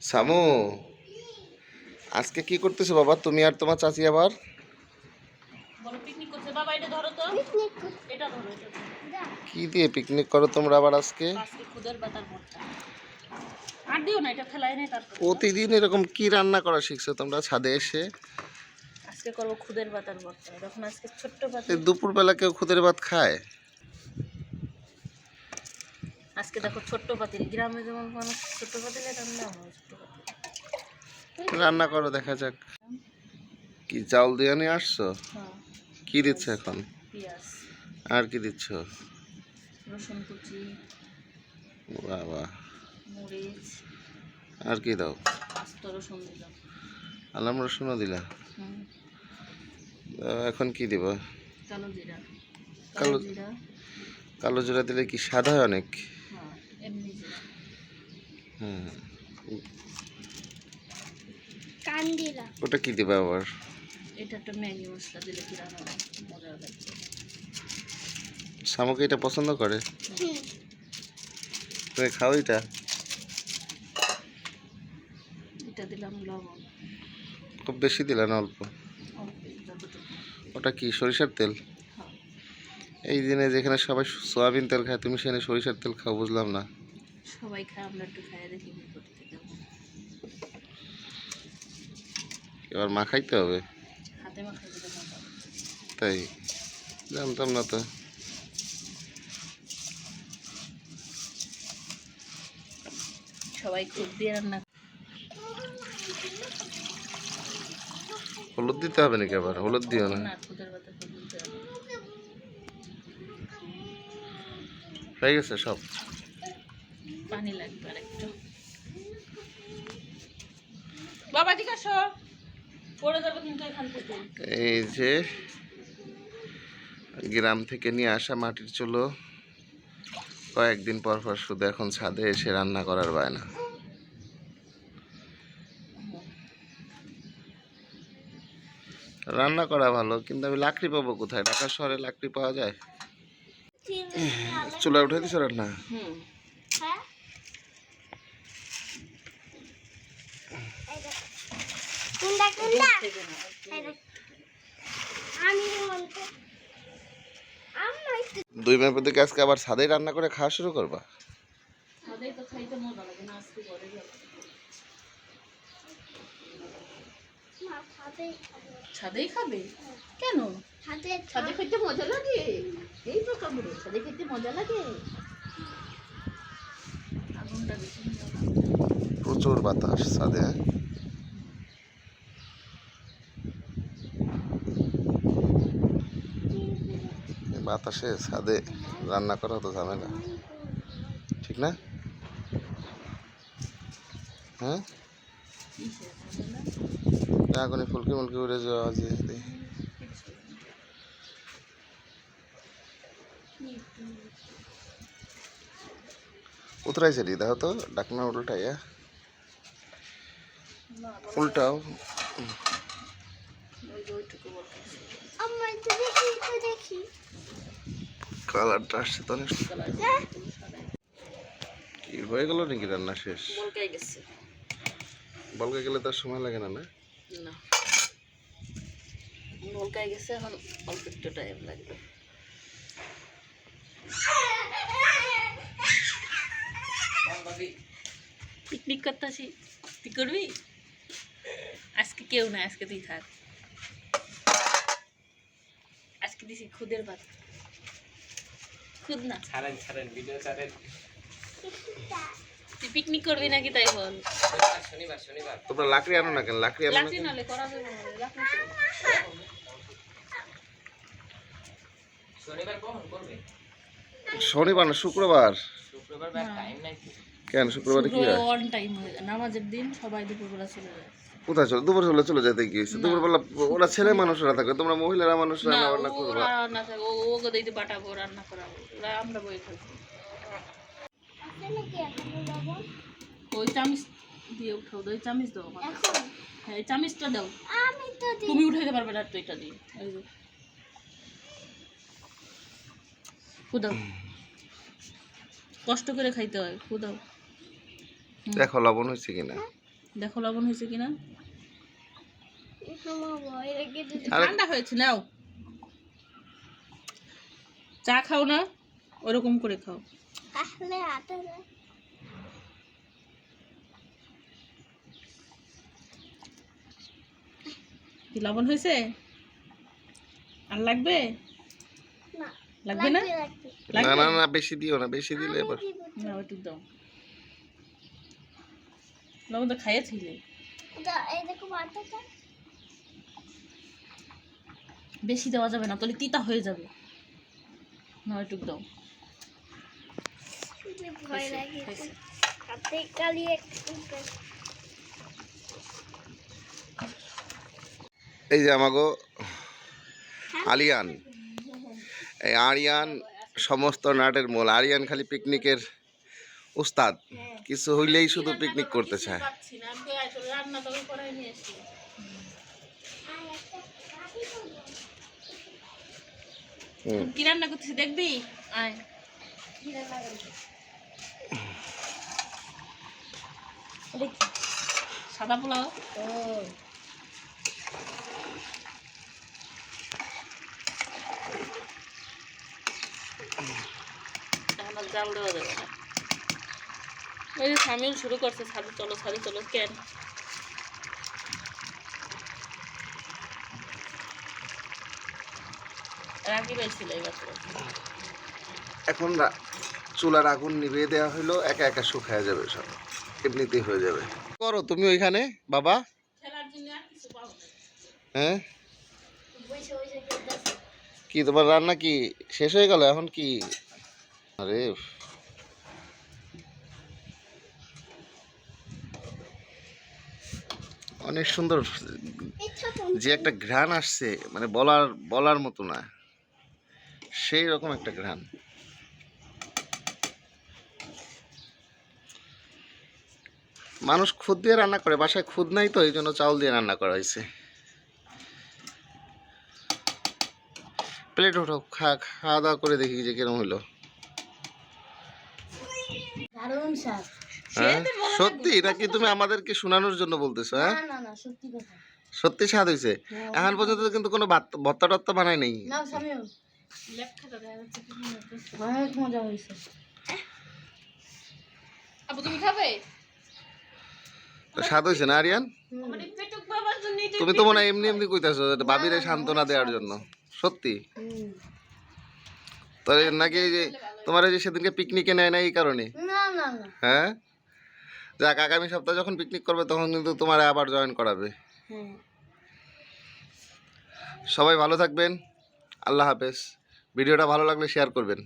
সামু, আজকে কি করতেছো বাবা তুমি আর তোমার চাচি আবার? বড় পিকনিক করছে বাবা, এটা ধরো তো, এটা ধরো, এটা ধরো। কি দিয়ে পিকনিক করো তোমরা আবার আজকে? আজকে খুদের বাতার ভর্তা। আর দিও না, এটা ফেলাই নাই তারপর। প্রতিদিন এরকম কি রান্না করা শিখছো তোমরা ছাদে এসে? আজকে করব খুদের বাতার ভর্তা। তখন আজকে ছোট্ট এই পাতি। দুপুরবেলা কেউ খুদের ভাত খায়? আজকে দেখো ছোট্ট পাতিল, গ্রামে যেমন মানুষ ছোট্ট পাতিলে রান্না হয়, ছোট্ট পাতিল। রান্না করো দেখা যাক। কি চাউল দিয়ে নিয়ে আসছো? হ্যাঁ, কি দিচ্ছ এখন? পেঁয়াজ, আর কি দিচ্ছ? রসুন কুচি, বাবা, মরিচ, আর কি দাও? আস্ত রসুন দিলাম। আলাম রসুনও দিলা? হুম, এখন কি দিবা? কালো জিরা। কালো জিরা। কালো জিরা দিলে কি স্বাদ হয় অনেক? হ্যাঁ, এমনি জিরা। হুম, কান্দিলা ওটা কি দিবা আবার? এটা একটা ম্যাগি মশলা দিলে কি রান্না হয়, মজা লাগে। শামুকে এটা পছন্দ করে? তুমি খাও এটা? এটা দিলাম লবণ, খুব বেশি দিলা না অল্প? অল্প যতটুকু। ওটা কি সরিষার তেল? হ্যাঁ, এই দিনে যেখানে সবাই সয়াবিন তেল খায় তুমি সেখানে সরিষার তেল খাও, বুঝলাম না। সবাই খায়, আমরা একটু খাইয়ে দেখি কি করতে কেমন। এবার মাখাইতে হবে? হাতে মাখাই দিলে মজা হবে। তাই জানতাম না তো। সবাই খুব দিয়ে রান্না। হলুদ দিতে হবে নাকি আবার? হলুদ দিও না। না, খুদের পাতা খুব দিতে হবে। হয়ে গেছে সব? পানি লাগবে আর একটু। বাবা ঠিক আসো, পড়ে যাবে কিন্তু এখান থেকে। এই যে গ্রাম থেকে নিয়ে আসা মাটির চুলো কয়েকদিন পর পর শুধু এখন ছাদে এসে রান্না করার বায়না। রান্না করা ভালো, কিন্তু আমি লাকড়ি পাবো কোথায়? ঢাকা শহরে লাকড়ি পাওয়া যায়? চুলা উঠে দিছো রান্না? হুম, হ্যাঁ কুন্ডা কুন্ডা থেকে না। আমি বলতে আমরা 2 মাস থেকে আজকে আবার ছাদেই রান্না করে খাওয়া শুরু করবা? ছাদেই তো খাইতে মজা লাগে না, আজকে ঘরে যাবো। হাতে ছাদেই খাবে কেন? হাতে ছাদে খেতে মজা লাগে, এই তো কামড়ে ছাদে খেতে মজা লাগে। আগুনটা বেশি মজা লাগে। প্রচুর বাতাস ছাদে। এই বাতাসে ছাদে রান্না করা তো ঝামেলা, ঠিক না? হ্যাঁ, আগুনে ফুলকি মুলকি উড়ে যাওয়া যে উতরাইছে রে, দেখো তো ডাকনা উল্টাইয়া। উল্টাও। ওই যে ওইটুকু বলতেছি। আমরা তো দেখি কালারটা আসছে তো অনেক। কি হয়ে গেল নাকি রান্না শেষ? বলকাই গেছে। বলকে গেলে তার সময় লাগে না? না না, বলকাই গেছে, এখন অল্প একটু টাইম লাগবে। পিকনিক করতেছি, তুই করবি? আজকে কেউ না, আজকে তুই থাক। আজকে দিছি খুদের ভাত। খুদ না, ছাড়েন ছাড়েন ভিডিও ছাড়েন। তুই পিকনিক করবি নাকি তাই বল। শনিবার শনিবার তোমরা লাকড়ি আনো না কেন? লাকড়ি আনো না লাকড়ি কেন? নালে করা যাবে না, লাকড়ি তো। শনিবার কখন করবে? শনিবার না, শুক্রবার। শুক্রবার টাইম নাই তো। কেন শুক্রবারে কি হয়? অন টাইম হয়ে যায়, নামাজের দিন সবাই দুপুরবেলা চলে যায়। কোথায় চলো? দুপুর হলে চলে যেতে গিয়েছে? দুপুরবেলা ওরা ছেলে মানুষরা থাকে, তোমরা মহিলারা মানুষ না, রান্না বান্না করবা। ওরা রান্না থাকে, ওকে দিতে পাঠাবো, রান্না করাবো, ওরা আমরা বই থাকবো। আছে নাকি এখন লবণ ওই চামিচ দিয়ে উঠাও, ওই চামিচ দাও আমার। এখন হ্যাঁ, এই চামিচটা দাও। আমি তো তুমি উঠাইতে পারবে না তো এটা দিয়ে। এই যে খুদাও, কষ্ট করে খাইতে হয়, খুদাও। দেখো লবণ হয়েছে কিনা। দেখো লবণ হয়েছে কিনা। আমার ভয় লেগে দিল। আরে ঠান্ডা হয়েছে, নাও। চা খাও না, ওরকম করে খাও। আসলে হাতে দেয়। কি লবণ হয়েছে? আর লাগবে? না, লাগবে না? লাগবে। না লাগবে না না, বেশি দিও না, বেশি দিলে এবার দিব তো। না, একটু দাও। লবণ তো খাইয়েছিলে। এই দেখো মাথাটা। বেশি দেওয়া যাবে না, তাহলে তিতা হয়ে যাবে। না, একটু দাও। কি ভয় লাগে। হয়েছে। হাতে কালিয়ে এই যে আমাগো আলিয়ান, এই আরিয়ান সমস্ত নাটের মূল। আরিয়ান খালি পিকনিকের উস্তাদ, কিছু হইলেই শুধু পিকনিক করতে চায়। পাচ্ছি না, আমি তো রান্না তবে করাই নিয়ে আসি। হুম। কি রান্না করতেছি দেখবি? আয়। এটা কি? সাদা পোলাও। ও, এখন আর জাল দেওয়া যাবে না। ওই যে সামিল শুরু করছে, ছাদে চলো ছাদে চলো। কেন? রাগি পাইছিল এই বাচ্চা। এখন চুলার আগুন নিভিয়ে দেওয়া হইলো, একা একা শুকায় যাবে সব, এমনিতেই হয়ে যাবে। করো তুমি ওইখানে বাবা। খেলার জন্য আর কিছু পাবো না। হ্যাঁ, বসে বসে খেলতেছে। কি তোমার রান্না কি শেষ হয়ে গেল? এখন কি? আরে অনেক সুন্দর, যে একটা ঘ্রাণ আসছে, মানে বলার বলার মতো না, সেই রকম একটা ঘ্রাণ। মানুষ খুদ দিয়ে রান্না করে, বাসায় খুদ নাই তো, এই জন্য চাউল দিয়ে রান্না করা হয়েছে। প্লেট ওঠাও, খাওয়া দাওয়া করে দেখি যে কিরম হইলো। দারুণ স্বাদ। হ্যাঁ সত্যি নাকি তুমি আমাদেরকে শোনানোর জন্য বলতেছো? হ্যাঁ না না সত্যি কথা। সত্যি স্বাদ হয়েছে। এখন পর্যন্ত কিন্তু কোনো ভর্তা টর্তা বানাই নেই। না সামিউল, লেখাটা দেখা যাচ্ছে কি মতো। অনেক মজা হয়েছে। আপু তুমি খাবে? স্বাদ হয়েছে না আরিয়ান? আমার এই পেটুক বাবার জন্য তুমি তো মনে হয় এমনি এমনি কইতাছো ভাবিরে সান্ত্বনা দেওয়ার জন্য। সত্যি? তাহলে নাকি এই যে তোমার এই যে সেদিনকে পিকনিকে নেয় না এই কারণে? না না না। হ্যাঁ, যাক আগামী সপ্তাহে যখন পিকনিক করবে তখন কিন্তু তোমার আবার জয়েন করাবে। হ্যাঁ। সবাই ভালো থাকবেন, আল্লাহ হাফেজ। ভিডিওটা ভালো লাগলে শেয়ার করবেন।